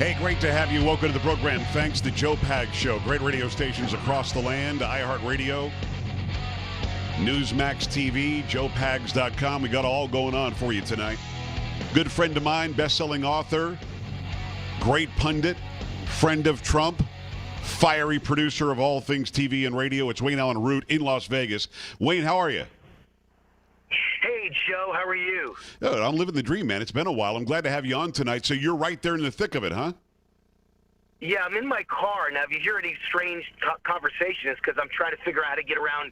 Hey, great to have you. Welcome to the program. Thanks to Joe Pags Show. Great radio stations across the land. iHeartRadio, Newsmax TV, joepags.com. We got all going on for you tonight. Good friend of mine, best-selling author, great pundit, friend of Trump, fiery producer of all things TV and radio. It's Allyn Root in Las Vegas. Wayne, how are you? Hey, Joe, how are you? Good. I'm living the dream, man. It's been a while. I'm glad to have you on tonight. So you're right there in the thick of it, huh? Yeah, I'm in my car. Now, if you hear any strange conversations, because I'm trying to figure out how to get around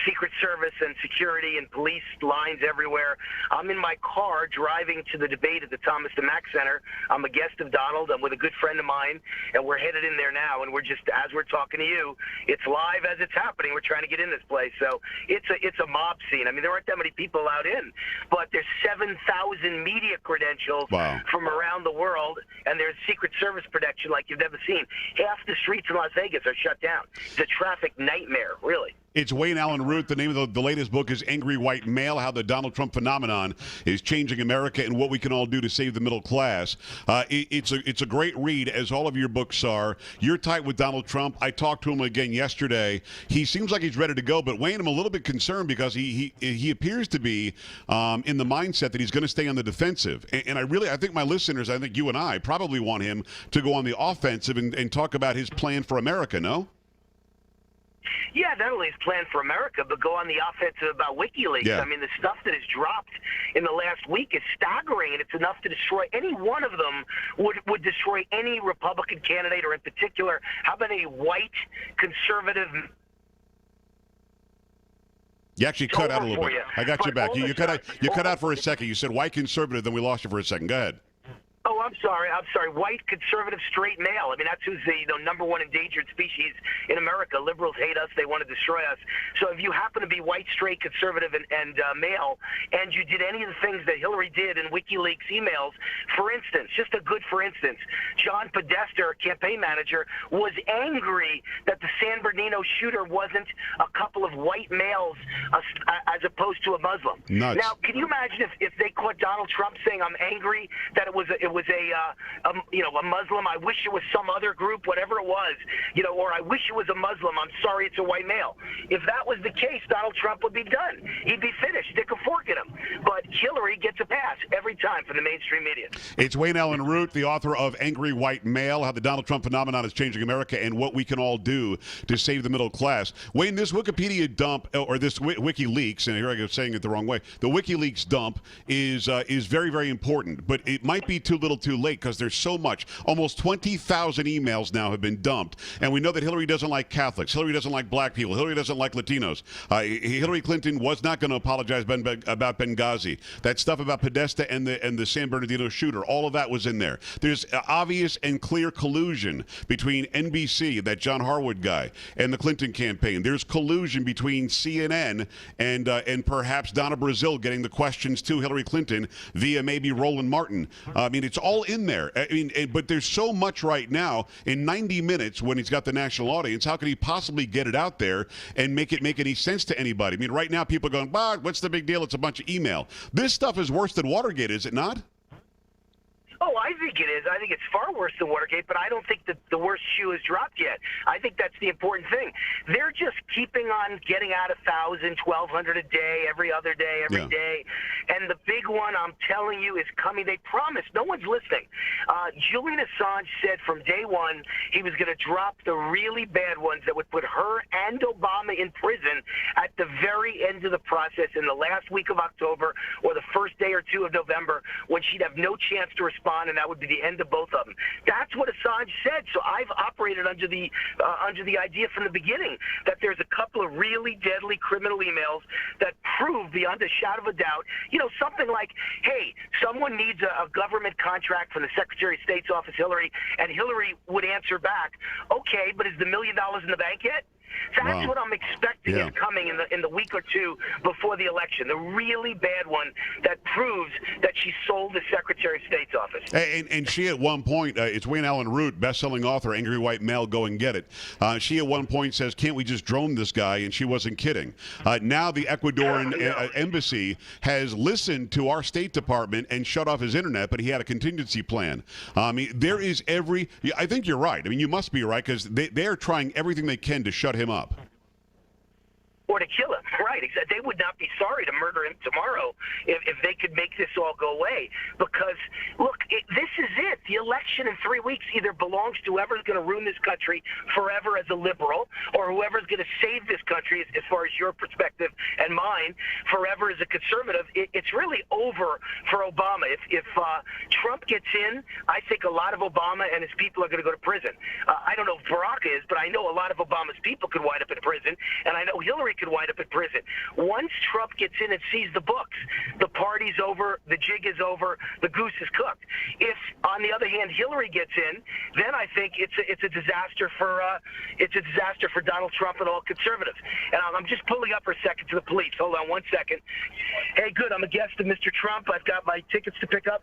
Secret Service and security and police lines everywhere. I'm in my car driving to the debate at the Thomas DeMack Center. I'm a guest of Donald. I'm with a good friend of mine, and we're headed in there now. And we're just, as we're talking to you, it's live as it's happening. We're trying to get in this place. So it's a mob scene. I mean, there aren't that many people out in, but there's 7,000 media credentials from around the world, and there's Secret Service protection like you've never seen. Half the streets in Las Vegas are shut down. It's a traffic nightmare, really. It's Allyn Root. The name of the latest book is Angry White Male, How the Donald Trump Phenomenon is Changing America and What We Can All Do to Save the Middle Class. It's a great read, as all of your books are. You're tight with Donald Trump. I talked to him again yesterday. He seems like he's ready to go, but Wayne, I'm a little bit concerned because he appears to be in the mindset that he's going to stay on the defensive. And I think my listeners, I think you and I, probably want him to go on the offensive and talk about his plan for America, no? Yeah, not only his plan for America, but go on the offensive about WikiLeaks. Yeah. I mean, the stuff that has dropped in the last week is staggering, and it's enough to destroy any one of them would destroy any Republican candidate, or in particular, how about a white conservative? You actually cut out a little bit. I got you back. You cut out for a second. You said white conservative, then we lost you for a second. Go ahead. Oh, I'm sorry. White, conservative, straight male. I mean, that's who's the number one endangered species in America. Liberals hate us. They want to destroy us. So if you happen to be white, straight, conservative, and male, and you did any of the things that Hillary did in WikiLeaks emails, for instance, just a good for instance, John Podesta, our campaign manager, was angry that the San Bernardino shooter wasn't a couple of white males as opposed to a Muslim. Nuts. Now, can you imagine if they caught Donald Trump saying, "I'm angry that it was a Muslim. I wish it was some other group, whatever it was, or I wish it was a Muslim. I'm sorry, it's a white male." If that was the case, Donald Trump would be done. He'd be finished. Stick a fork in him. But Hillary gets a pass every time from the mainstream media. It's Allyn Root, the author of Angry White Male, How the Donald Trump Phenomenon is Changing America and What We Can All Do to Save the Middle Class. Wayne, this Wikipedia dump, or this WikiLeaks, and here I go saying it the wrong way, the WikiLeaks dump is very, very important, but it might be too little too late because there's so much. Almost 20,000 emails now have been dumped, and we know that Hillary doesn't like Catholics. Hillary doesn't like black people. Hillary doesn't like Latinos. Hillary Clinton was not going to apologize about Benghazi. That stuff about Podesta and the San Bernardino shooter, all of that was in there. There's obvious and clear collusion between NBC, that John Harwood guy, and the Clinton campaign. There's collusion between CNN and perhaps Donna Brazile getting the questions to Hillary Clinton via maybe Roland Martin. I mean, it's all in there. I mean, but there's so much right now. In 90 minutes, when he's got the national audience, how can he possibly get it out there and make any sense to anybody? I mean, right now, people are going, what's the big deal? It's a bunch of email. This stuff is worse than Watergate, is it not? Oh, I think it is. I think it's far worse than Watergate, but I don't think that the worst shoe has dropped yet. I think that's the important thing. They're just keeping on getting out 1,000, 1,200 a day, every other day, every day. And the big one, I'm telling you, is coming. They promised. No one's listening. Julian Assange said from day one he was going to drop the really bad ones that would put her and Obama in prison at the very end of the process in the last week of October or the first day or two of November, when she'd have no chance to respond, and that would be the end of both of them. That's what Assange said. So I've operated under the idea from the beginning that there's a couple of really deadly criminal emails that prove beyond a shadow of a doubt, something like, hey, someone needs a government contract from the Secretary of State's office, Hillary, and Hillary would answer back, okay, but is the $1 million in the bank yet? That's what I'm expecting is coming in the week or two before the election. The really bad one that proves that she sold the Secretary of State's office. And she at one point, it's Allyn Root, best-selling author, Angry White Male, Go and Get It. She at one point says, can't we just drone this guy? And she wasn't kidding. Now the Ecuadorian embassy has listened to our State Department and shut off his internet, but he had a contingency plan. There is I think you're right. I mean, you must be right, because they are trying everything they can to shut him up. Or to kill him, right? They would not be sorry to murder him tomorrow if they could make this all go away. Because, look, this is it. The election in 3 weeks either belongs to whoever's going to ruin this country forever as a liberal, or whoever's going to save this country, as far as your perspective and mine, forever as a conservative. It's really over for Obama. If Trump gets in, I think a lot of Obama and his people are going to go to prison. I don't know if Barack is, but I know a lot of Obama's people could wind up in prison, and I know Hillary could wind up in prison. Once Trump gets in and sees the books, the party's over, the jig is over, the goose is cooked. If, on the other hand, Hillary gets in, then I think it's a disaster for Donald Trump and all conservatives. And I'm just pulling up for a second to the police. Hold on 1 second. Hey, good. I'm a guest of Mr. Trump. I've got my tickets to pick up.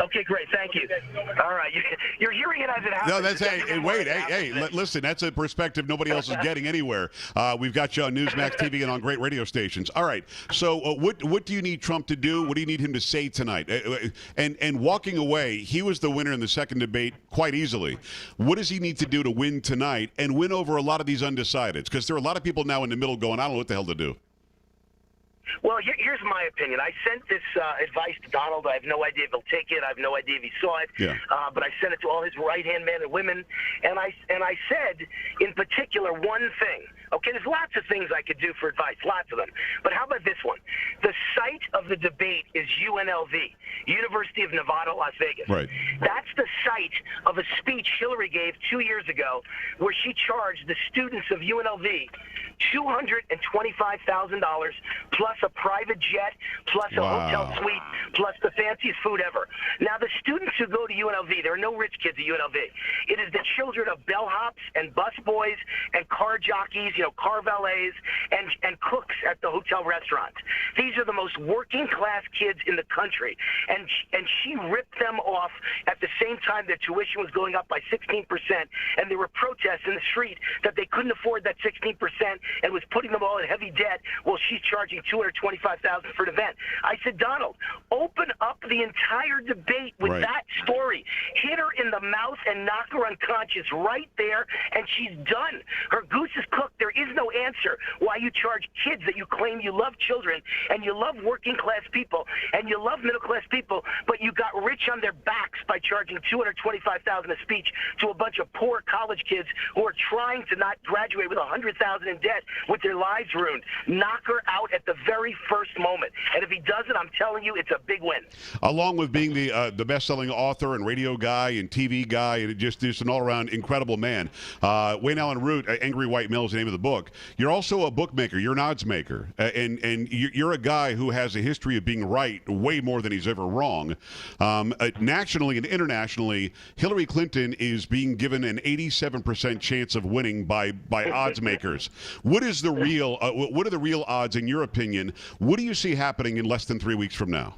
Okay, great. Thank you. All right. You're hearing it as it happens. No, that's listen, that's a perspective nobody else is getting anywhere. We've got you on Newsmax TV and on great radio stations. All right. So what do you need Trump to do? What do you need him to say tonight? And walking away, he was the winner in the second debate quite easily. What does he need to do to win tonight and win over a lot of these undecideds? Because there are a lot of people now in the middle going, I don't know what the hell to do. Well, here's my opinion. I sent this advice to Donald. I have no idea if he'll take it. I have no idea if he saw it. Yeah. But I sent it to all his right-hand men and women. And I said, in particular, one thing. Okay, there's lots of things I could do for advice, lots of them. But how about this one? The site of the debate is UNLV, University of Nevada, Las Vegas. Right. That's the site of a speech Hillary gave 2 years ago where she charged the students of UNLV $225,000 plus a private jet, plus a hotel suite, plus the fanciest food ever. Now, the students who go to UNLV, there are no rich kids at UNLV. It is the children of bellhops and busboys and car jockeys, car valets, and cooks at the hotel restaurants. These are the most working-class kids in the country. And she ripped them off at the same time their tuition was going up by 16%, and there were protests in the street that they couldn't afford that 16% and was putting them all in heavy debt while she's charging $225,000 for an event. I said, Donald, open up the entire debate with that story. Hit her in the mouth and knock her unconscious right there, and she's done. Her goose is cooked. There is no answer why you charge kids that you claim you love children and you love working-class people and you love middle-class people, but you got rich on their backs by charging $225,000 a speech to a bunch of poor college kids who are trying to not graduate with $100,000 in debt with their lives ruined. Knock her out at the very first moment. And if he doesn't, I'm telling you, it's a big win. Along with being the best-selling author and radio guy and TV guy and just an all-around incredible man, Allyn Root, Angry White Male is the name of the book. You're also a bookmaker. You're an odds maker. And you're a guy who has a history of being right way more than he's ever wrong. Nationally and internationally, Hillary Clinton is being given an 87% chance of winning by odds makers. What are the real odds, in your opinion? What do you see happening in less than 3 weeks from now?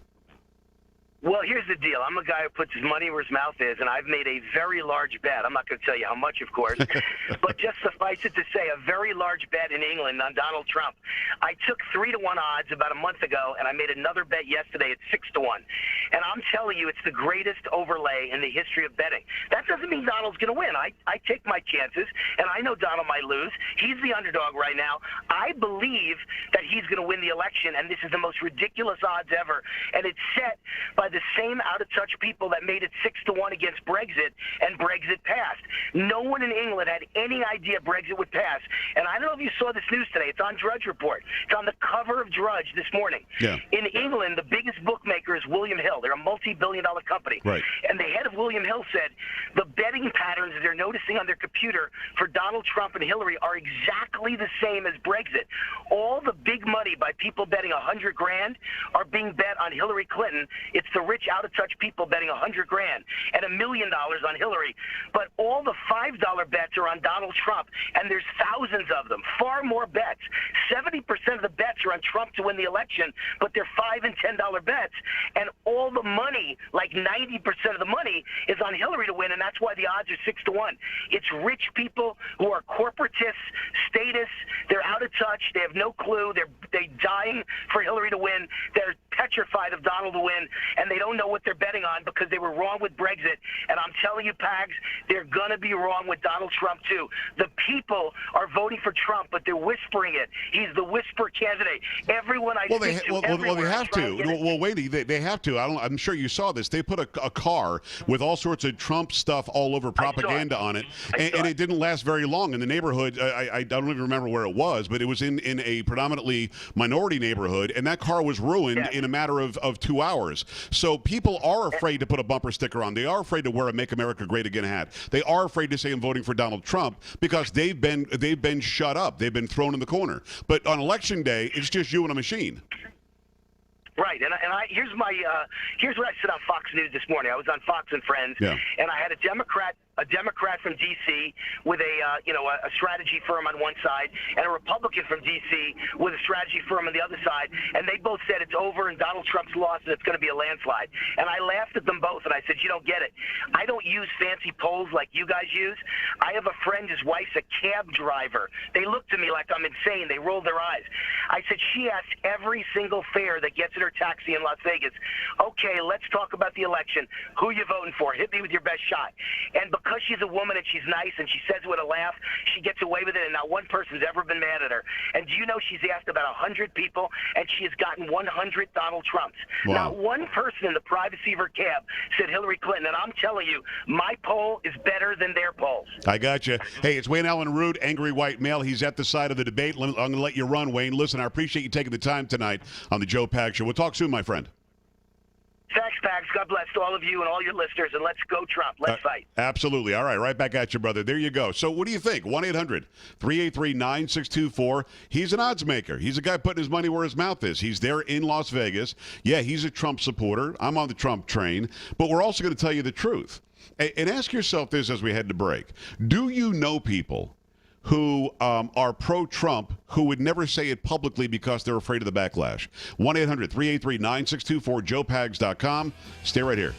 Well, here's the deal. I'm a guy who puts his money where his mouth is, and I've made a very large bet. I'm not going to tell you how much, of course, but just suffice it to say, a very large bet in England on Donald Trump. I took 3-1 odds about a month ago, and I made another bet yesterday at 6-1. And I'm telling you, it's the greatest overlay in the history of betting. That doesn't mean Donald's going to win. I take my chances, and I know Donald might lose. He's the underdog right now. I believe that he's going to win the election, and this is the most ridiculous odds ever. And it's set by the same out-of-touch people that made it 6-1 against Brexit, and Brexit passed. No one in England had any idea Brexit would pass. And I don't know if you saw this news today. It's on Drudge Report. It's on the cover of Drudge this morning. Yeah. In England, the biggest bookmaker is William Hill. They're a multi-billion-dollar company. Right. And the head of William Hill said the betting patterns they're noticing on their computer for Donald Trump and Hillary are exactly the same as Brexit. All the big money by people betting $100 grand are being bet on Hillary Clinton. It's the rich, out-of-touch people betting $100 grand and $1 million on Hillary. But all the $5 bets are on Donald Trump, and there's thousands of them, far more bets. 70% of the bets are on Trump to win the election, but they're $5 and $10 bets, and all the money, like 90% of the money, is on Hillary to win, and that's why the odds are 6 to 1. It's rich people who are corporatists, statists. They're out of touch. They have no clue. They're dying for Hillary to win. They're petrified of Donald to win, and they don't know what they're betting on because they were wrong with Brexit. And I'm telling you, Pags, they're going to be wrong with Donald Trump, too. The people are voting for Trump, but they're whispering it. He's the whisper candidate. Everyone I speak to, they have to. Well, wait, they have to. I'm sure you saw this. They put a car with all sorts of Trump stuff all over, propaganda on it, and it didn't last very long in the neighborhood. I don't even remember where it was, but it was in a predominantly minority neighborhood, and that car was ruined in a matter of 2 hours. So people are afraid to put a bumper sticker on. They are afraid to wear a "Make America Great Again" hat. They are afraid to say I'm voting for Donald Trump because they've been shut up. They've been thrown in the corner. But on election day, it's just you and a machine. Right, and here's what I said on Fox News this morning. I was on Fox and Friends, and I had a Democrat from D.C. with a strategy firm on one side, and a Republican from D.C. with a strategy firm on the other side, and they both said it's over and Donald Trump's lost and it's going to be a landslide. And I laughed at them both, and I said, you don't get it. I don't use fancy polls like you guys use. I have a friend, his wife's a cab driver. They looked at me like I'm insane. They rolled their eyes. I said, she asks every single fare that gets in her taxi in Las Vegas, okay, let's talk about the election. Who you voting for? Hit me with your best shot. And because she's a woman and she's nice and she says it with a laugh, she gets away with it, and not one person's ever been mad at her. And do you know she's asked about 100 people, and she has gotten 100 Donald Trumps. Wow. Not one person in the privacy of her cab said Hillary Clinton, and I'm telling you, my poll is better than their polls. I got you. Hey, it's Allyn Root, angry white male. He's at the side of the debate. I'm going to let you run, Wayne. Listen, I appreciate you taking the time tonight on the Joe Pags Show. We'll talk soon, my friend. Thanks, Pags. God bless to all of you and all your listeners, and let's go Trump. Let's fight. Absolutely. All right back at you, brother. There you go. So what do you think? 1-800-383-9624. He's an odds maker. He's a guy putting his money where his mouth is. He's there in Las Vegas. Yeah, he's a Trump supporter. I'm on the Trump train. But we're also going to tell you the truth. And ask yourself this as we head to break. Do you know people who are pro-Trump who would never say it publicly because they're afraid of the backlash? 1-800-383-9624, joepags.com. Stay right here.